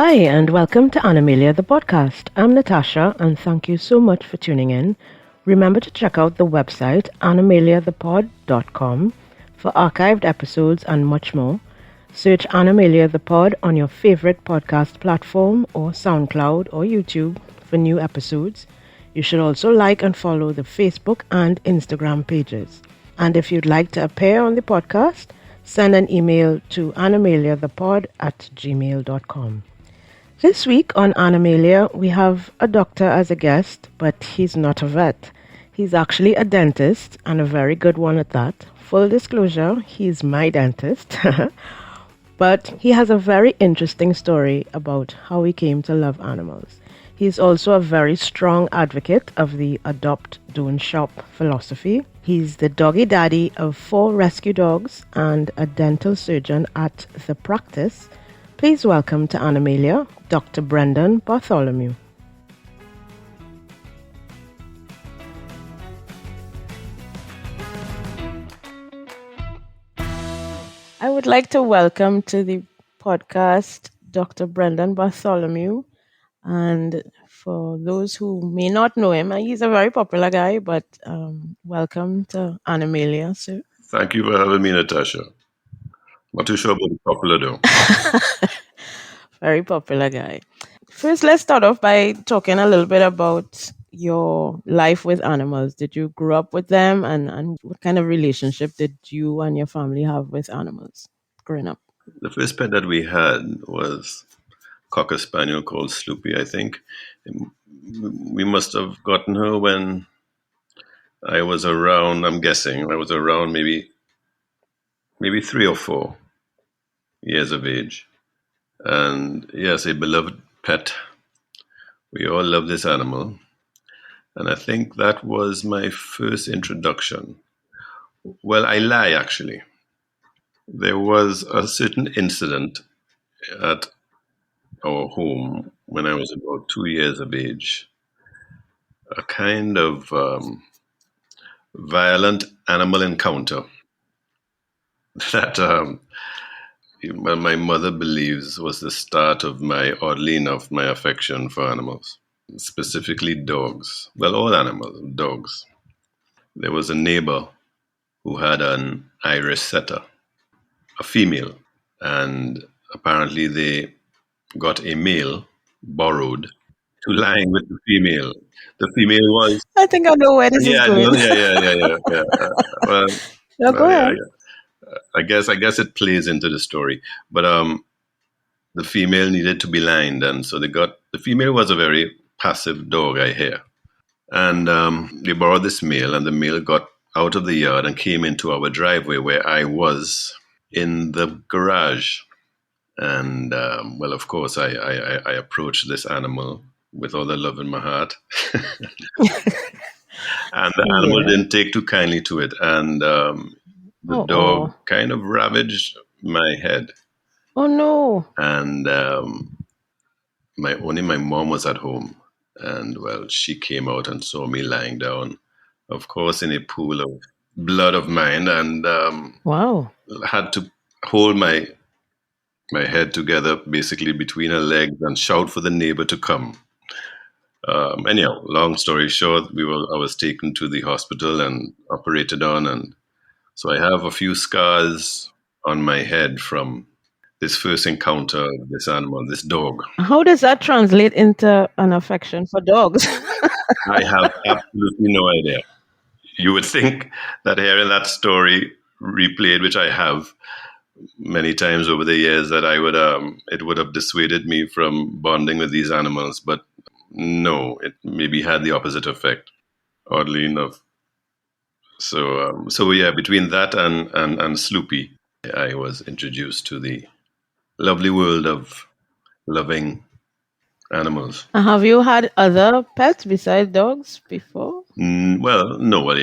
Hi, and welcome to Animalia the Podcast. I'm Natasha, and thank you so much for tuning in. Remember to check out the website animaliathepod.com for archived episodes and much more. Search Animalia the Pod on your favorite podcast platform or SoundCloud or YouTube for new episodes. You should also like and follow the Facebook and Instagram pages. And if you'd like to appear on the podcast, send an email to animaliathepod@gmail.com. This week on Animalia, we have a doctor as a guest, but he's not a vet. He's actually a dentist, and a very good one at that. Full disclosure, he's my dentist. But he has a very interesting story about how he came to love animals. He's also a very strong advocate of the adopt, don't shop philosophy. He's the doggy daddy of 4 rescue dogs and a dental surgeon at The Practice. Please welcome to Animalia, Dr. Brendan Bartholomew. I would like to welcome to the podcast Dr. Brendan Bartholomew. And for those who may not know him, he's a very popular guy, but welcome to Animalia, sir. Thank you for having me, Natasha. Not too sure about the popular though. Very popular guy. First, let's start off by talking a little bit about your life with animals. Did you grow up with them, and what kind of relationship did you and your family have with animals growing up? The first pet that we had was Cocker Spaniel called Sloopy, I think. We must have gotten her when I was around, I'm guessing, I was around maybe 3 or 4 years of age. And yes, a beloved pet. We all love this animal. And I think that was my first introduction. Well, I lie, actually. There was a certain incident at our home when I was about 2 years of age. A kind of violent animal encounter that my mother believes was the start of oddly enough, my affection for animals, specifically dogs. Well, all animals, dogs. There was a neighbor who had an Irish setter, a female, and apparently they got a male borrowed to lying with the female. The female was... I think I know where this is going. Yeah. Well, No, go ahead. I guess it plays into the story, but the female needed to be lined, and so the female was a very passive dog, I hear, and they borrowed this male, and the male got out of the yard and came into our driveway where I was in the garage, and well, of course, I approached this animal with all the love in my heart, and the animal didn't take too kindly to it, and the dog kind of ravaged my head. Oh no! And only my mom was at home, and well, she came out and saw me lying down, of course, in a pool of blood of mine, and had to hold my head together, basically between her legs, and shout for the neighbor to come. Anyhow, long story short, I was taken to the hospital and operated on, and so I have a few scars on my head from this first encounter of this animal, this dog. How does that translate into an affection for dogs? I have absolutely no idea. You would think that hearing that story replayed, which I have many times over the years, that it would have dissuaded me from bonding with these animals, but no, it maybe had the opposite effect, oddly enough. So yeah, between that and Sloopy, I was introduced to the lovely world of loving animals. Have you had other pets besides dogs before? Well, no. Well,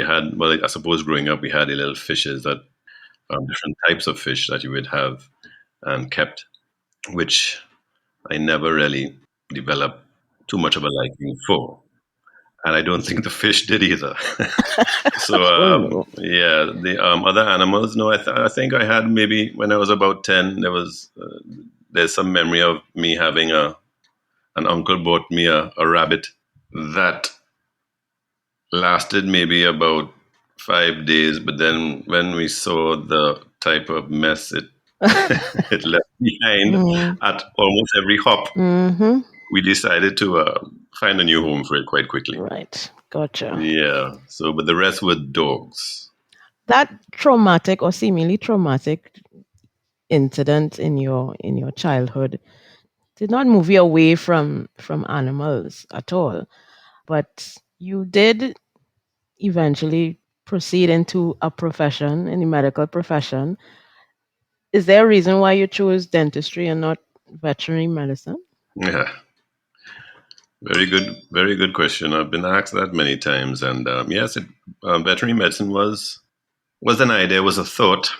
I suppose growing up we had the little fishes that different types of fish that you would have and kept, which I never really developed too much of a liking for. And I don't think the fish did either. So, the other animals, no, I think I had maybe when I was about 10, there was there's some memory of me having an uncle bought me a rabbit that lasted maybe about 5 days, but then when we saw the type of mess it it left behind Mm. at almost every hop, Mm-hmm. we decided to find a new home for it quite quickly. Right. Gotcha. Yeah. So, but the rest were dogs. That traumatic or seemingly traumatic incident in your childhood did not move you away from animals at all, but you did eventually proceed into a profession in the medical profession. Is there a reason why you chose dentistry and not veterinary medicine? Yeah. Very good question. I've been asked that many times, and yes, veterinary medicine was an idea, was a thought,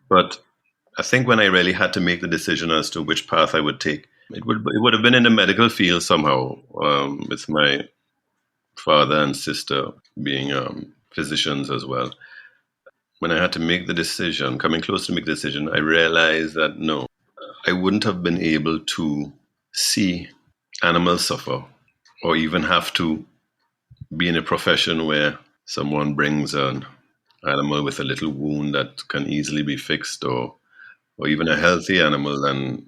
but I think when I really had to make the decision as to which path I would take, it would have been in the medical field somehow, with my father and sister being physicians as well. When I had to make the decision, coming close to make the decision, I realized that no, I wouldn't have been able to see animals suffer or even have to be in a profession where someone brings an animal with a little wound that can easily be fixed, or even a healthy animal, and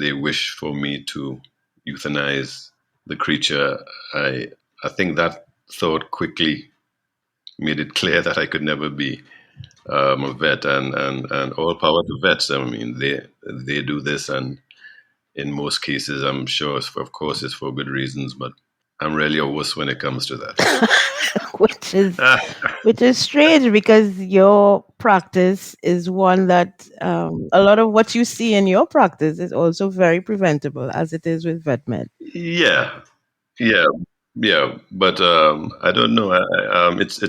they wish for me to euthanize the creature. I think that thought quickly made it clear that I could never be a vet, and all power to vets. I mean, they do this, and in most cases, I'm sure, of course, it's for good reasons, but I'm really a wuss when it comes to that. which is which is strange because your practice is one that a lot of what you see in your practice is also very preventable, as it is with vet med. Yeah, yeah, yeah. But I don't know. It's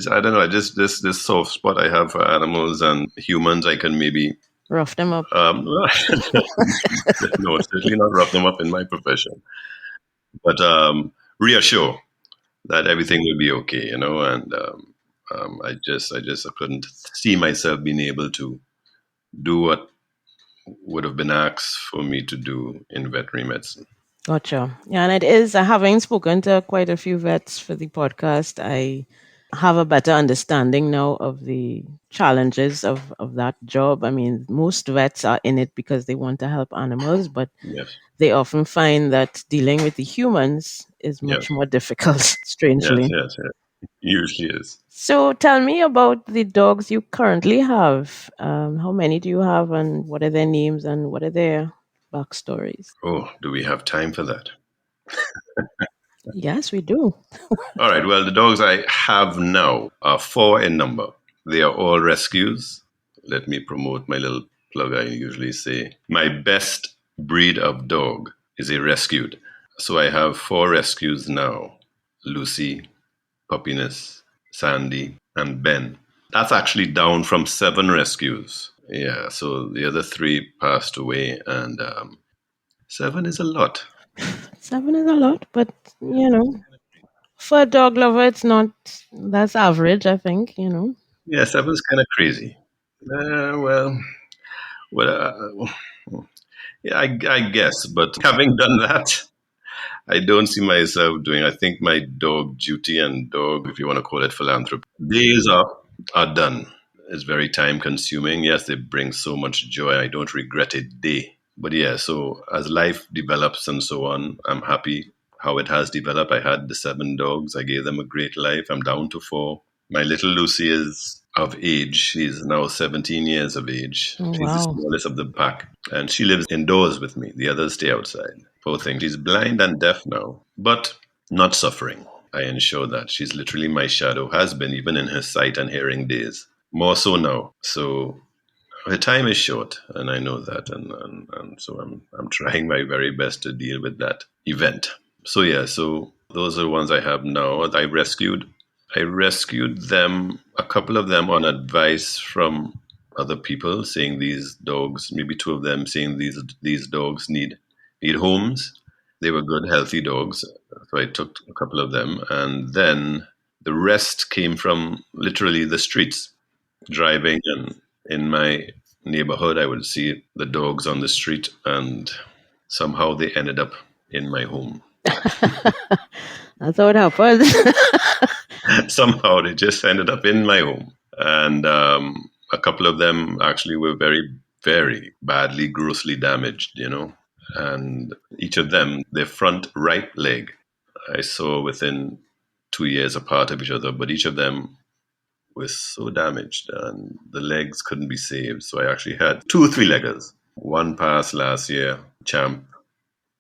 I don't know. Just this soft spot I have for animals and humans. I can maybe Rough them up. no, certainly not rough them up in my profession, but reassure that everything will be okay. And I couldn't see myself being able to do what would have been asked for me to do in veterinary medicine. Gotcha. Yeah, and it is, having spoken to quite a few vets for the podcast, I have a better understanding now of the challenges of that job. I mean, most vets are in it because they want to help animals, but Yes, they often find that dealing with the humans is yes, much more difficult, yes, strangely. yes, yes. Usually is. So tell me about the dogs you currently have. How many do you have, and what are their names, and what are their backstories? Oh, do we have time for that? Yes, we do. All right. Well, the dogs I have now are 4 in number. They are all rescues. Let me promote my little plug. I usually say my best breed of dog is a rescued. So I have 4 rescues now: Lucy, Puppiness, Sandy, and Ben. That's actually down from 7 rescues. Yeah. So the other 3 passed away, and 7 is a lot. 7 is a lot, but for a dog lover, it's not. That's average, I think. Yeah, 7's kind of crazy. Well, yeah, I guess, but having done that, I don't see myself doing. I think my dog duty and dog, if you want to call it philanthropy, days are done. It's very time consuming. Yes, they bring so much joy. I don't regret a day. But yeah, so as life develops and so on, I'm happy how it has developed. I had the 7 dogs. I gave them a great life. I'm down to 4. My little Lucy is of age. She's now 17 years of age. Oh, She's the wow. smallest of the pack. And she lives indoors with me. The others stay outside. Poor thing. She's blind and deaf now, but not suffering. I ensure that she's literally my shadow, has been even in her sight and hearing days. More so now. So her time is short, and I know that, and so I'm trying my very best to deal with that event. So yeah, so those are the ones I have now. I rescued them, a couple of them on advice from other people, saying these dogs, maybe 2 of them, saying these dogs need homes. They were good, healthy dogs, so I took a couple of them, and then the rest came from literally the streets, driving and in my neighborhood, I would see the dogs on the street, and somehow they ended up in my home. That's how it happens. Somehow they just ended up in my home. And a couple of them actually were very, very badly, grossly damaged. And each of them, their front right leg, I saw within 2 years apart of each other, but each of them was so damaged and the legs couldn't be saved. So I actually had two three-leggers. One passed last year, Champ,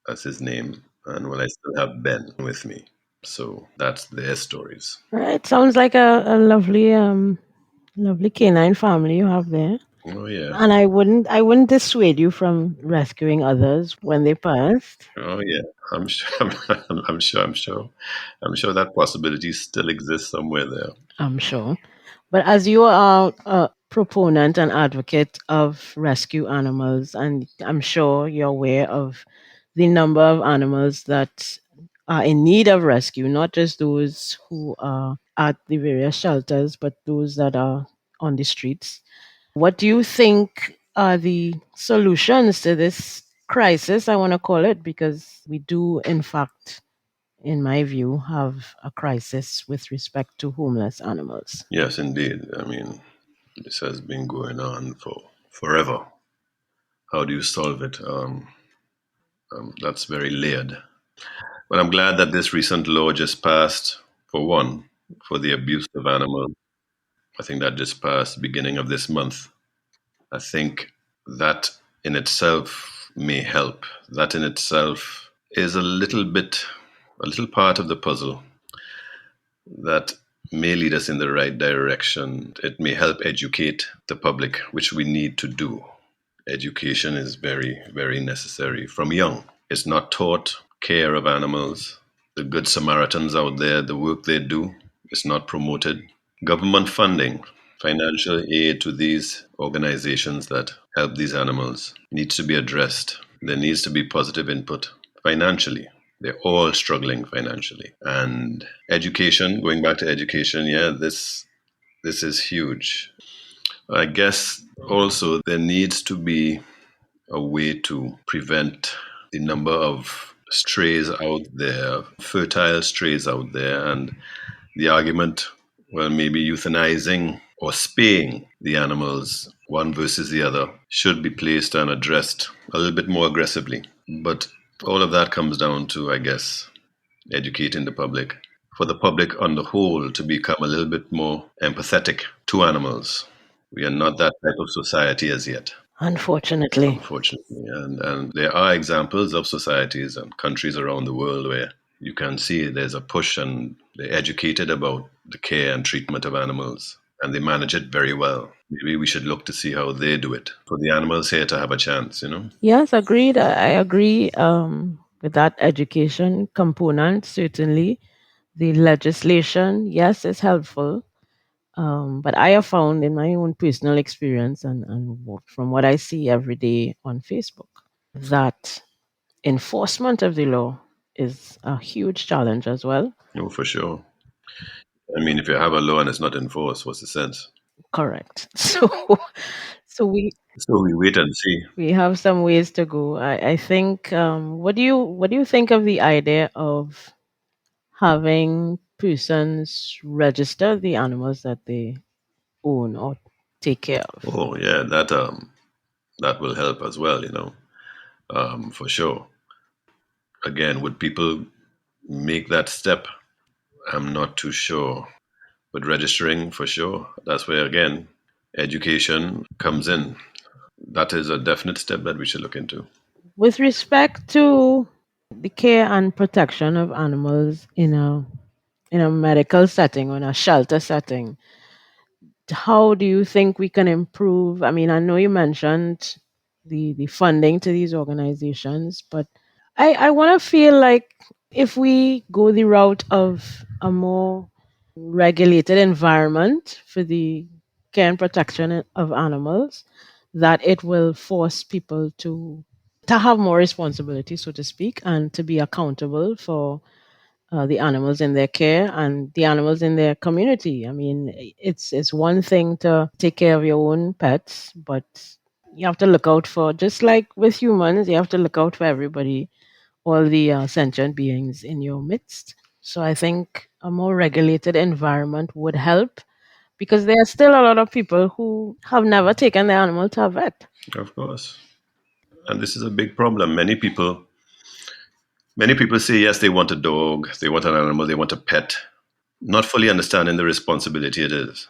that's his name. And well, I still have Ben with me. So that's their stories. It sounds like a lovely canine family you have there. Oh yeah. And I wouldn't dissuade you from rescuing others when they passed. Oh yeah. I'm sure. I'm sure that possibility still exists somewhere there. I'm sure. But as you are a proponent and advocate of rescue animals, and I'm sure you're aware of the number of animals that are in need of rescue, not just those who are at the various shelters, but those that are on the streets. What do you think are the solutions to this crisis? I want to call it because we do, in fact, in my view, have a crisis with respect to homeless animals. Yes, indeed. I mean, this has been going on for forever. How do you solve it? That's very layered. But I'm glad that this recent law just passed, for one, for the abuse of animals. I think that just passed beginning of this month. I think that in itself may help. That in itself is a little part of the puzzle that may lead us in the right direction. It may help educate the public, which we need to do. Education is very, very necessary from young. It's not taught. Care of animals, the good Samaritans out there, the work they do is not promoted. Government funding, financial aid to these organizations that help these animals needs to be addressed. There needs to be positive input financially. They're all struggling financially. And education, going back to education, yeah, this is huge. I guess also there needs to be a way to prevent the number of strays out there, fertile strays out there, and the argument, well, maybe euthanizing or spaying the animals, one versus the other, should be placed and addressed a little bit more aggressively. But all of that comes down to, I guess, educating the public, for the public on the whole to become a little bit more empathetic to animals. We are not that type of society as yet. Unfortunately. Unfortunately. And there are examples of societies and countries around the world where you can see there's a push and they're educated about the care and treatment of animals and they manage it very well. Maybe we should look to see how they do it for the animals here to have a chance. Yes, agreed. I agree with that education component, certainly. The legislation, yes, is helpful. But I have found in my own personal experience and from what I see every day on Facebook that enforcement of the law is a huge challenge as well. Oh, for sure. I mean, if you have a law and it's not enforced, what's the sense? Correct. So So we wait and see. we have some ways to go. I think. What do you think of the idea of having persons register the animals that they own or take care of? Oh, yeah, that will help as well, for sure. Again, would people make that step? I'm not too sure. But registering for sure, that's where, again, education comes in. That is a definite step that we should look into. With respect to the care and protection of animals in a medical setting or in a shelter setting, how do you think we can improve? I mean, I know you mentioned the funding to these organizations, but I want to feel like if we go the route of a more regulated environment for the care and protection of animals, that it will force people to have more responsibility, so to speak, and to be accountable for the animals in their care and the animals in their community. I mean, it's one thing to take care of your own pets, but you have to look out for, just like with humans, you have to look out for everybody, all the sentient beings in your midst. So I think a more regulated environment would help, because there are still a lot of people who have never taken their animal to a vet. Of course. And this is a big problem. Many people say yes, they want a dog, they want an animal, they want a pet, not fully understanding the responsibility it is,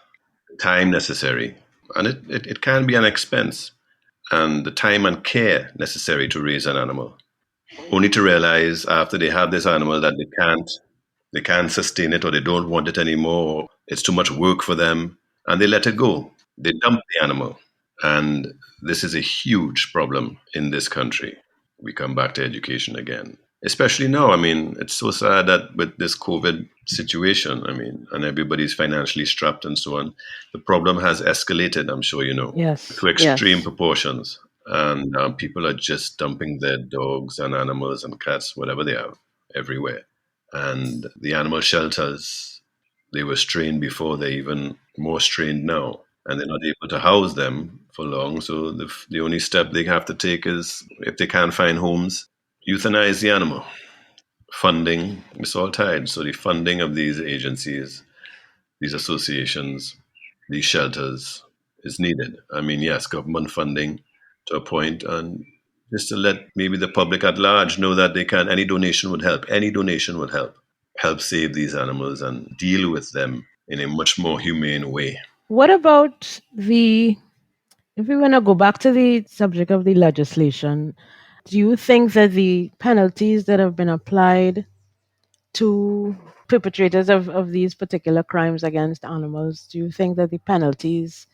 the time necessary. And it can be an expense, and the time and care necessary to raise an animal. Only to realize after they have this animal that they can't sustain it, or they don't want it anymore, or it's too much work for them, and they let it go. They dump the animal. And this is a huge problem in this country. We come back to education again. Especially now, I mean, it's so sad that with this COVID situation, I mean, and everybody's financially strapped and so on, the problem has escalated, I'm sure you know, Yes, to extreme yes. proportions. And people are just dumping their dogs and animals and cats, whatever they have, everywhere. And the animal shelters, they were strained before, they're even more strained now. And they're not able to house them for long. So the only step they have to take is, if they can't find homes, euthanize the animal. Funding, it's all tied. So the funding of these agencies, these associations, these shelters is needed. I mean, yes, government funding to a point, and just to let maybe the public at large know that they can, any donation would help. Any donation would help save these animals and deal with them in a much more humane way. What about the, if we want to go back to the subject of the legislation, do you think that the penalties that have been applied to perpetrators of these particular crimes against animals, do you think that the penalties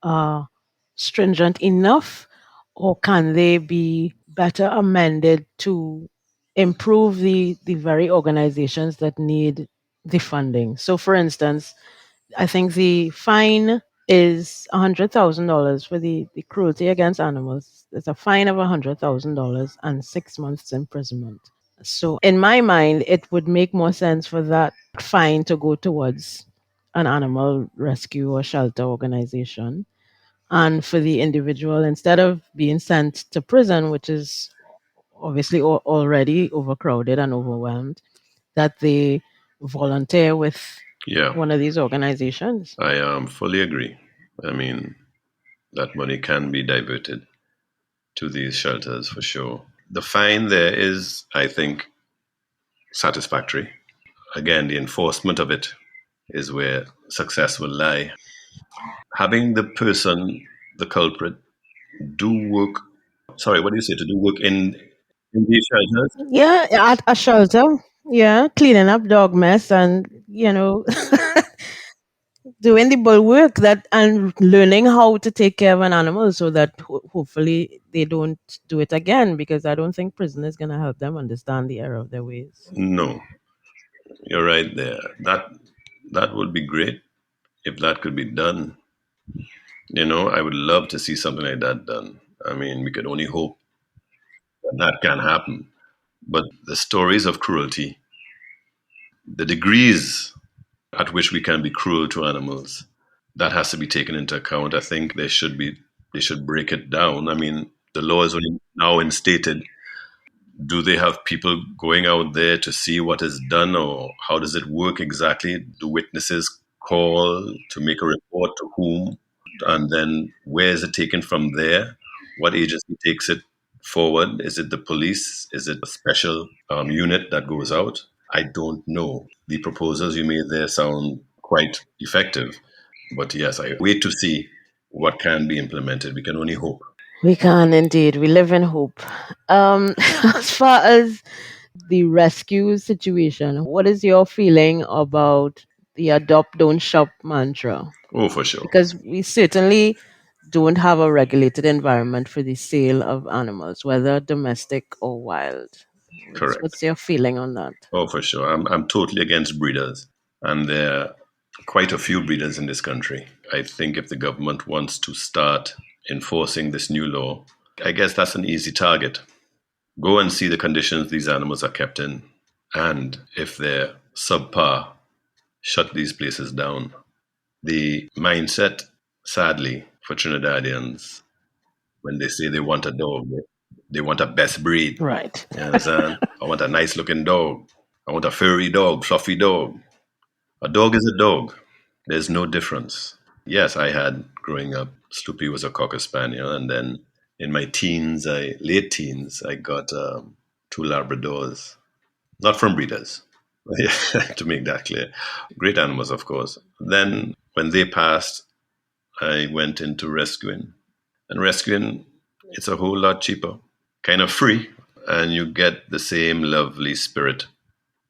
are stringent enough, or can they be better amended to improve the very organizations that need the funding? So, for instance, I think the fine is $100,000 for the cruelty against animals. It's a fine of $100,000 and 6 months imprisonment. So, in my mind, it would make more sense for that fine to go towards an animal rescue or shelter organization, and for the individual, instead of being sent to prison, which is obviously already overcrowded and overwhelmed, that they volunteer with Yeah, one of these organizations. I fully agree. I mean, that money can be diverted to these shelters for sure. The fine there is, I think, satisfactory. Again, the enforcement of it is where success will lie. Having the person, the culprit, do work. Sorry, what do you say? To do work in these shelters? Yeah, at a shelter. Yeah, cleaning up dog mess and, doing the bulwark that and learning how to take care of an animal so that hopefully they don't do it again, because I don't think prison is going to help them understand the error of their ways. No, you're right there. That would be great if that could be done. I would love to see something like that done. I mean, we could only hope that that can happen. But the stories of cruelty, the degrees at which we can be cruel to animals, that has to be taken into account. I think they should break it down. I mean, the law is only now instated. Do they have people going out there to see what is done, or how does it work exactly? Do witnesses call to make a report, to whom? And then where is it taken from there? What agency takes it forward? Is it the police? Is it a special unit that goes out? I don't know. The proposals you made there sound quite effective. But yes, I wait to see what can be implemented. We can only hope. We can indeed. We live in hope. As far as the rescue situation, what is your feeling about the adopt, don't shop mantra? Oh, for sure. Because we certainly don't have a regulated environment for the sale of animals, whether domestic or wild. What's Correct. your feeling on that? Oh, for sure. I'm totally against breeders. And there are quite a few breeders in this country. I think if the government wants to start enforcing this new law, I guess that's an easy target. Go and see the conditions these animals are kept in. And if they're subpar, shut these places down. The mindset, sadly, for Trinidadians when they say they want a dog, they want a best breed. Right. You understand? I want a nice looking dog. I want a furry dog, fluffy dog. A dog is a dog. There's no difference. Yes, I had growing up, Sloopy was a Cocker Spaniel, and then in my late teens, I got two Labradors, not from breeders, to make that clear. Great animals, of course. Then when they passed, I went into rescuing. And rescuing, it's a whole lot cheaper, kind of free, and you get the same lovely spirit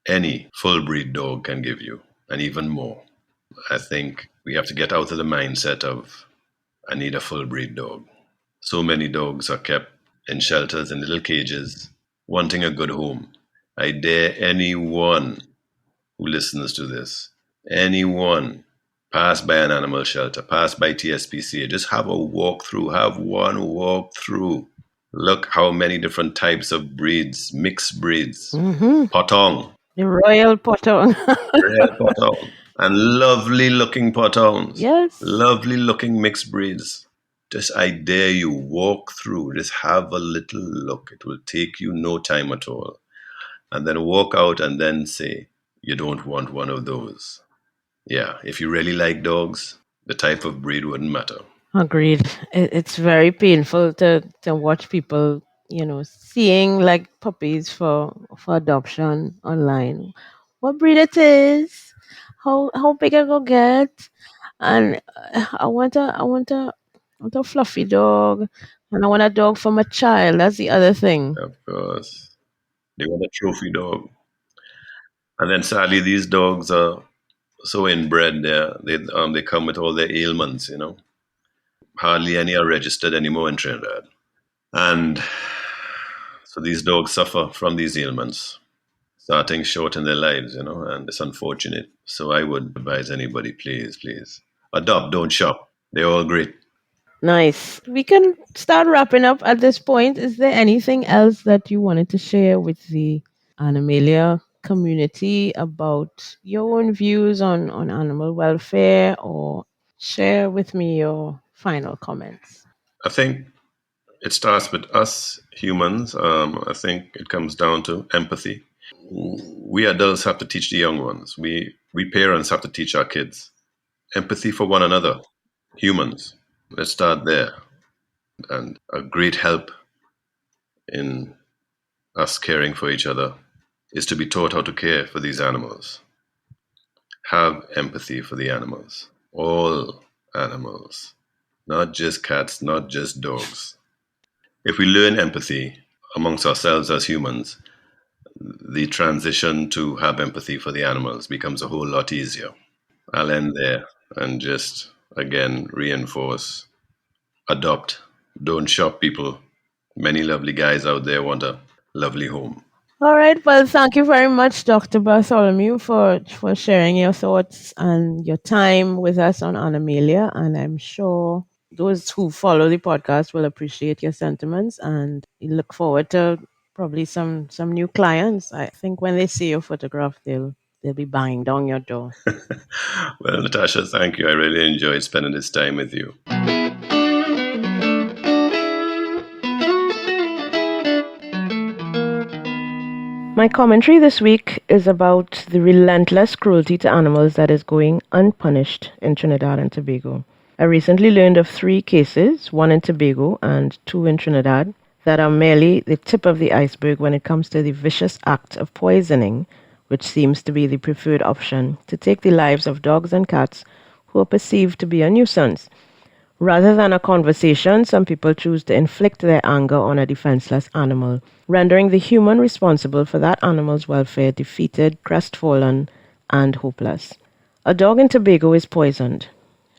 any full breed dog can give you, and even more. I think we have to get out of the mindset of, I need a full breed dog. So many dogs are kept in shelters, in little cages, wanting a good home. I dare anyone who listens to this, anyone, pass by an animal shelter, pass by TSPCA, just have a walkthrough, have one walkthrough. Look how many different types of breeds, mixed breeds, potong, The royal potong. real potong, and lovely looking potongs, Yes. lovely looking mixed breeds. Just I dare you, walk through, just have a little look. It will take you no time at all. And then walk out and then say, you don't want one of those. Yeah, if you really like dogs, the type of breed wouldn't matter. Agreed. It's very painful to watch people, seeing like puppies for adoption online. What breed it is? How big I go get? And I want a fluffy dog, and I want a dog for my child. That's the other thing. Of course. They want a trophy dog. And then sadly, these dogs are so inbred. They come with all their ailments, Hardly any are registered anymore in Trinidad. And so these dogs suffer from these ailments, starting short in their lives, and it's unfortunate. So I would advise anybody, please, please, adopt, don't shop. They're all great. Nice. We can start wrapping up at this point. Is there anything else that you wanted to share with the Animalia community about your own views on animal welfare, or share with me your final comments? I think it starts with us humans. I think it comes down to empathy. We adults have to teach the young ones. We parents have to teach our kids empathy for one another, humans. Let's start there. And a great help in us caring for each other is to be taught how to care for these animals. Have empathy for the animals, all animals, not just cats, not just dogs. If we learn empathy amongst ourselves as humans, the transition to have empathy for the animals becomes a whole lot easier. I'll end there and just again reinforce, adopt, don't shop, people. Many lovely guys out there want a lovely home. All right. Well, thank you very much, Dr. Bartholomew, for sharing your thoughts and your time with us on Animalia. And I'm sure those who follow the podcast will appreciate your sentiments, and we look forward to probably some new clients. I think when they see your photograph, they'll be banging down your door. Well, Natasha, thank you. I really enjoyed spending this time with you. My commentary this week is about the relentless cruelty to animals that is going unpunished in Trinidad and Tobago. I recently learned of 3 cases, 1 in Tobago and 2 in Trinidad, that are merely the tip of the iceberg when it comes to the vicious act of poisoning, which seems to be the preferred option to take the lives of dogs and cats who are perceived to be a nuisance. Rather than a conversation, some people choose to inflict their anger on a defenseless animal, rendering the human responsible for that animal's welfare defeated, crestfallen, and hopeless. A dog in Tobago is poisoned.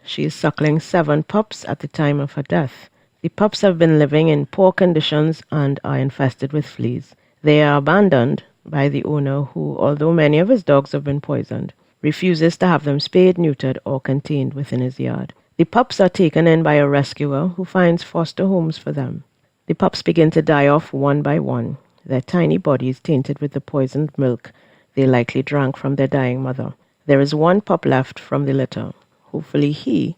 She is suckling 7 pups at the time of her death. The pups have been living in poor conditions and are infested with fleas. They are abandoned by the owner who, although many of his dogs have been poisoned, refuses to have them spayed, neutered, or contained within his yard. The pups are taken in by a rescuer who finds foster homes for them. The pups begin to die off one by one, their tiny bodies tainted with the poisoned milk they likely drank from their dying mother. There is 1 pup left from the litter. Hopefully he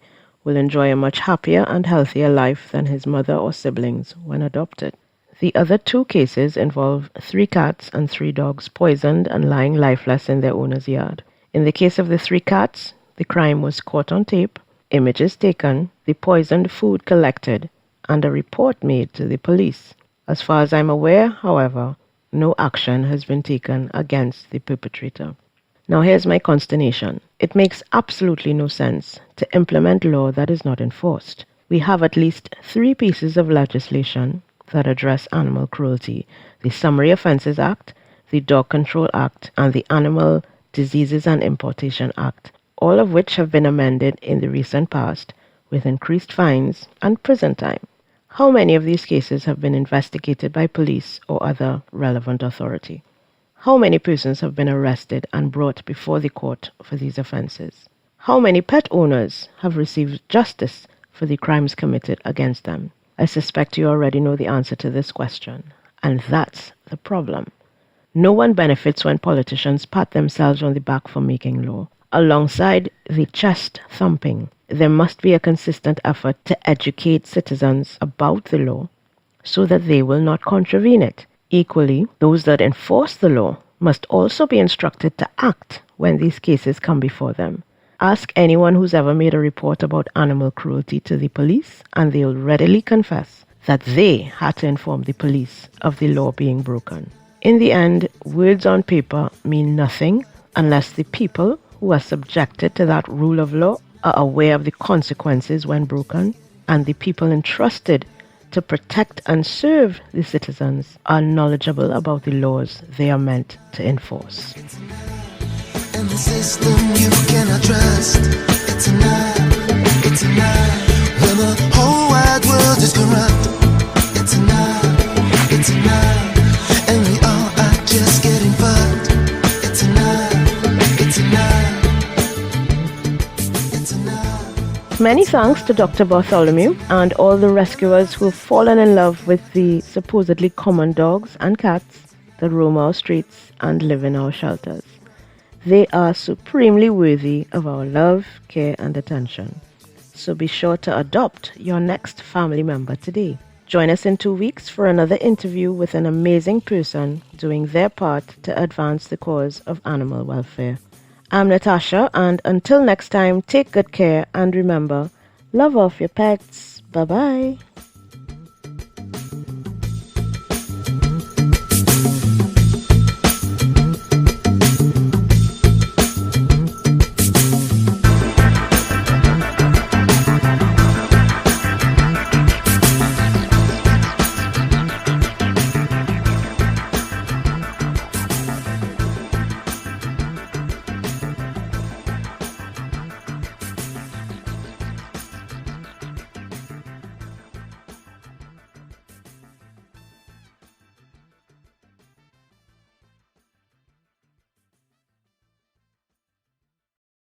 will enjoy a much happier and healthier life than his mother or siblings when adopted. The other 2 cases involve 3 cats and 3 dogs poisoned and lying lifeless in their owner's yard. In the case of the 3 cats, the crime was caught on tape, images taken, the poisoned food collected, and a report made to the police. As far as I'm aware, however, no action has been taken against the perpetrator. Now here's my consternation. It makes absolutely no sense to implement law that is not enforced. We have at least 3 pieces of legislation that address animal cruelty: the Summary Offences Act, the Dog Control Act, and the Animal Diseases and Importation Act, all of which have been amended in the recent past with increased fines and prison time. How many of these cases have been investigated by police or other relevant authority? How many persons have been arrested and brought before the court for these offences? How many pet owners have received justice for the crimes committed against them? I suspect you already know the answer to this question, and that's the problem. No one benefits when politicians pat themselves on the back for making law. Alongside the chest thumping, there must be a consistent effort to educate citizens about the law so that they will not contravene it. Equally, those that enforce the law must also be instructed to act when these cases come before them. Ask anyone who's ever made a report about animal cruelty to the police, and they'll readily confess that they had to inform the police of the law being broken. In the end, words on paper mean nothing unless the people who are subjected to that rule of law are aware of the consequences when broken, and the people entrusted to protect and serve the citizens are knowledgeable about the laws they are meant to enforce. And the system you cannot trust. It's a lie. When the whole wide world is corrupt. It's a lie. And we all are just getting fucked. It's a lie. Many thanks to Dr. Bartholomew and all the rescuers who have fallen in love with the supposedly common dogs and cats that roam our streets and live in our shelters. They are supremely worthy of our love, care, and attention. So be sure to adopt your next family member today. Join us in 2 weeks for another interview with an amazing person doing their part to advance the cause of animal welfare. I'm Natasha, and until next time, take good care and remember, love off your pets. Bye-bye.